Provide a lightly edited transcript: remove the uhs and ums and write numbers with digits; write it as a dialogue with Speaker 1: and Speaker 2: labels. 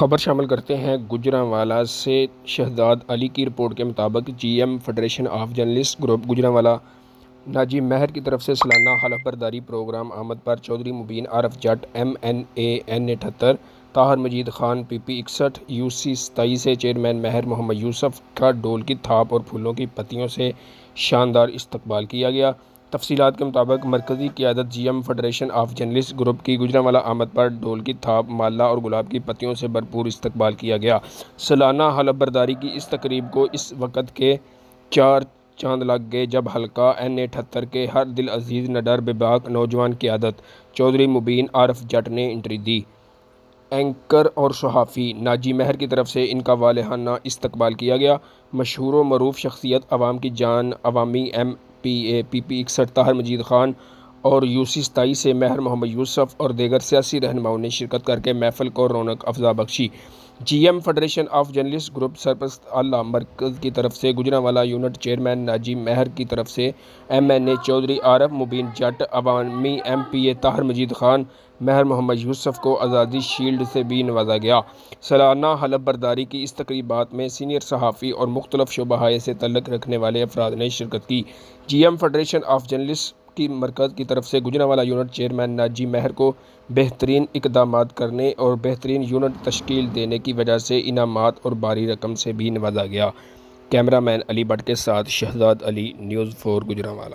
Speaker 1: خبر شامل کرتے ہیں گوجرانوالہ سے۔ شہزاد علی کی رپورٹ کے مطابق G M federation of journalist group Gujranwala Naji Mehr کی طرف سے سالانہ حلف برداری پروگرام آمد پر Chaudhry Mubeen Arif Jatt M N A N 78، Tahir Majeed Khan P P 61، U C 27 سے چیئرمین مہر محمد یوسف کا ڈھول کی تھاپ اور پھولوں کی پتیوں سے شاندار استقبال کیا گیا۔ تفصیلات کے مطابق مرکزی قیادت G M federation of journalist group کی گوجرانوالہ آمد پر ڈھول کی تھاپ، مالا اور گلاب کی پتیوں سے بھرپور استقبال کیا گیا۔ سالانہ حلف برداری کی اس تقریب کو اس وقت کے 4 چاند لگ گئے جب حلقہ این 78 کے ہر دل عزیز نڈر بے باک نوجوان قیادت چودھری مبین عارف جٹ نے انٹری دی۔ اینکر اور صحافی ناجی مہر کی طرف سے ان کا والہانہ استقبال کیا گیا۔ مشہور و معروف شخصیت عوام کی جان عوامی ایم پی اے پی پی 61 طاہر مجید خان اور یو سی 27 سے مہر محمد یوسف اور دیگر سیاسی رہنماؤں نے شرکت کر کے محفل کو رونق افزا بخشی۔ G M federation of journalist group سرپرست اعلیٰ مرکز کی طرف سے گوجرانوالہ یونٹ چیئرمین ناجی مہر کی طرف سے ایم این اے چودھری عارف مبین جٹ، عوامی ایم پی اے طاہر مجید خان، مہر محمد یوسف کو آزادی شیلڈ سے بھی نوازا گیا۔ سالانہ حلف برداری کی اس تقریبات میں سینئر صحافی اور مختلف شعبہ سے تعلق رکھنے والے افراد نے شرکت کی۔ G M federation of journalist کی مرکز کی طرف سے گوجرانوالہ یونٹ چیئرمین ناجی مہر کو بہترین اقدامات کرنے اور بہترین یونٹ تشکیل دینے کی وجہ سے انعامات اور بھاری رقم سے بھی نوازا گیا۔ کیمرہ مین علی بٹ کے ساتھ شہزاد علی، نیوز 4 گوجرانوالہ۔